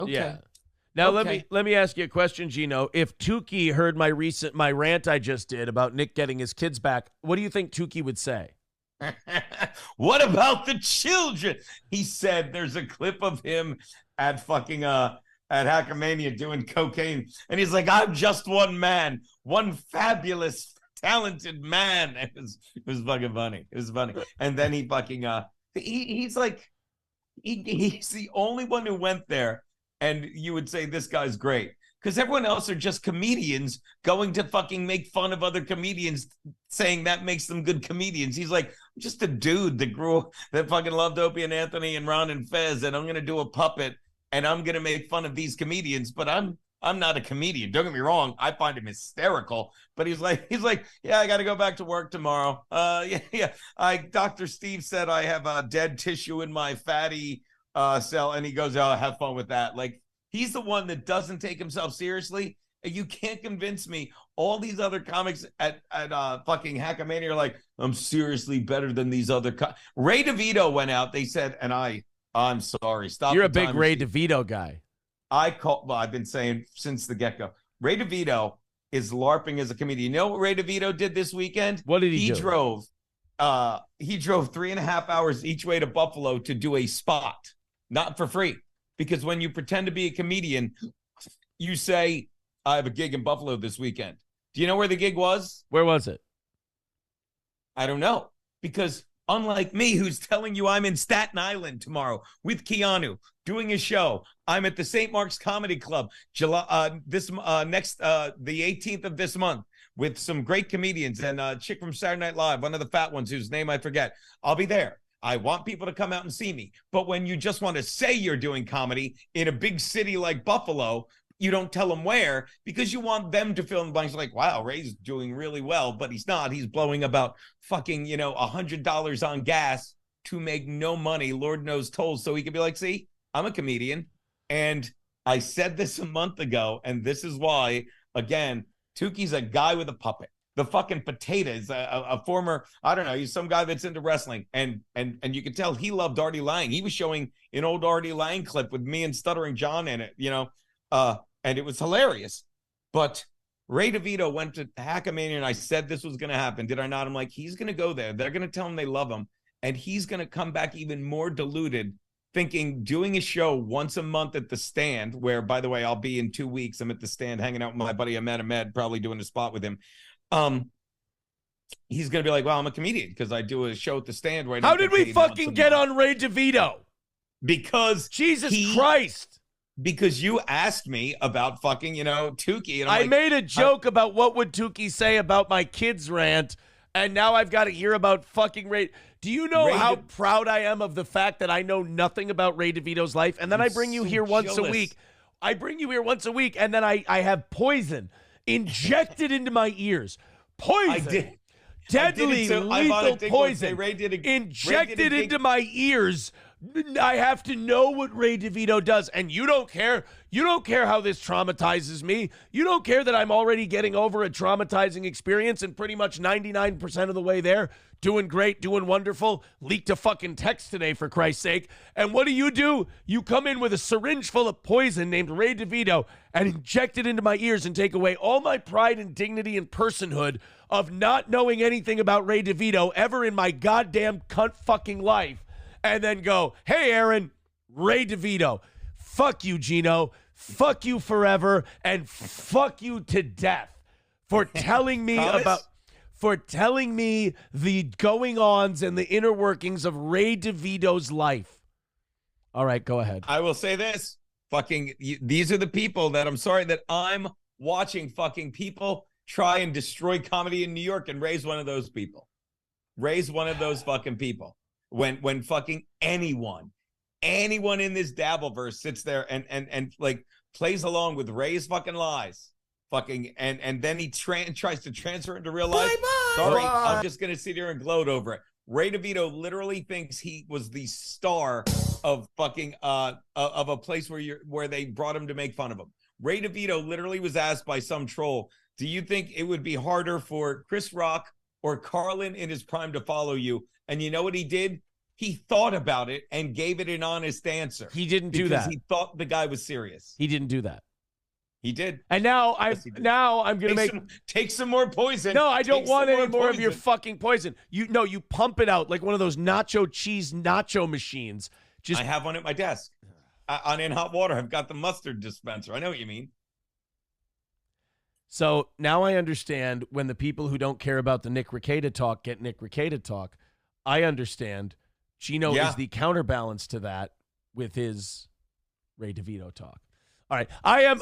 Okay. Yeah. Now Okay. let me ask you a question, Geno. If Tukey heard my rant I just did about Nick getting his kids back, what do you think Tukey would say? What about the children? He said there's a clip of him at fucking at Hackamania doing cocaine, and he's like, "I'm just one man, one fabulous, talented man." It was fucking funny. It was funny. And then he fucking he's like he's the only one who went there, and you would say this guy's great. Because everyone else are just comedians going to fucking make fun of other comedians, saying that makes them good comedians. He's like, I'm just a dude that fucking loved Opie and Anthony and Ron and Fez, and I'm gonna do a puppet and I'm gonna make fun of these comedians, but I'm not a comedian. Don't get me wrong, I find him hysterical. But he's like, yeah, I gotta go back to work tomorrow. Yeah. Dr. Steve said I have a dead tissue in my fatty cell, and he goes, oh, have fun with that. Like, he's the one that doesn't take himself seriously. You can't convince me. All these other comics at fucking Hackamania are like, I'm seriously better than these other. Ray DeVito went out. They said, and I'm sorry. Stop. You're a big Ray DeVito guy. I've been saying since the get-go. Ray DeVito is LARPing as a comedian. You know what Ray DeVito did this weekend? What did he do? He drove 3.5 hours each way to Buffalo to do a spot, not for free. Because when you pretend to be a comedian, you say, I have a gig in Buffalo this weekend. Do you know where the gig was? Where was it? I don't know. Because unlike me, who's telling you I'm in Staten Island tomorrow with Keanu doing a show, I'm at the St. Mark's Comedy Club the 18th of this month with some great comedians and a chick from Saturday Night Live, one of the fat ones whose name I forget. I'll be there. I want people to come out and see me. But when you just want to say you're doing comedy in a big city like Buffalo, you don't tell them where, because you want them to fill in the blanks like, wow, Ray's doing really well, but he's not. He's blowing about fucking, $100 on gas to make no money, Lord knows tolls, so he could be like, see, I'm a comedian. And I said this a month ago, and this is why, again, Tukey's a guy with a puppet. The fucking potatoes, a former, I don't know, he's some guy that's into wrestling. And you can tell he loved Artie Lang. He was showing an old Artie Lang clip with me and Stuttering John in it, and it was hilarious. But Ray DeVito went to Hackamania, and I said this was going to happen. Did I not? I'm like, he's going to go there. They're going to tell him they love him. And he's going to come back even more diluted, thinking doing a show once a month at the Stand, where, by the way, I'll be in 2 weeks. I'm at the Stand hanging out with my buddy Ahmed, probably doing a spot with him. He's gonna be like, well, I'm a comedian because I do a show at the Stand right now. How did we fucking get on Ray DeVito? Because Jesus Christ. Because you asked me about fucking, Tukey. And I made a joke about what would Tukey say about my kids rant, and now I've got to hear about fucking Ray. Do you know how proud I am of the fact that I know nothing about Ray DeVito's life? And then I bring you here once a week. I bring you here once a week, and then I have poison injected into my ears. Poison. I did. Deadly, lethal poison injected into my ears. I have to know what Ray DeVito does, and you don't care. You don't care how this traumatizes me. You don't care that I'm already getting over a traumatizing experience and pretty much 99% of the way there. Doing great, doing wonderful. Leaked a fucking text today, for Christ's sake. And what do? You come in with a syringe full of poison named Ray DeVito and inject it into my ears and take away all my pride and dignity and personhood of not knowing anything about Ray DeVito ever in my goddamn cunt fucking life. And then go, hey, Aaron, Ray DeVito, fuck you, Geno, fuck you forever, and fuck you to death for telling me the going-ons and the inner workings of Ray DeVito's life. All right, go ahead. I will say this. These are the people that I'm sorry that I'm watching fucking people try and destroy comedy in New York, and Ray's one of those people. Ray's one of those fucking people. When fucking anyone in this Dabbleverse sits there and like plays along with Ray's fucking lies, and then he tries to transfer into real life. Sorry, I'm just gonna sit here and gloat over it. Ray DeVito literally thinks he was the star of fucking of a place where they brought him to make fun of him. Ray DeVito literally was asked by some troll, do you think it would be harder for Chris Rock or Carlin in his prime to follow you? And you know what he did? he thought about it and gave it an honest answer. He didn't do that. Because he thought the guy was serious. He didn't do that. He did. And now I'm going to take some more poison. No, I don't want any more of your fucking poison. You pump it out like one of those nacho cheese nacho machines. I have one at my desk. On In Hot Water, I've got the mustard dispenser. I know what you mean. So now I understand when the people who don't care about the Nick Rekieta talk get Nick Rekieta talk. I understand. Geno is the counterbalance to that with his Ray DeVito talk. All right. I'm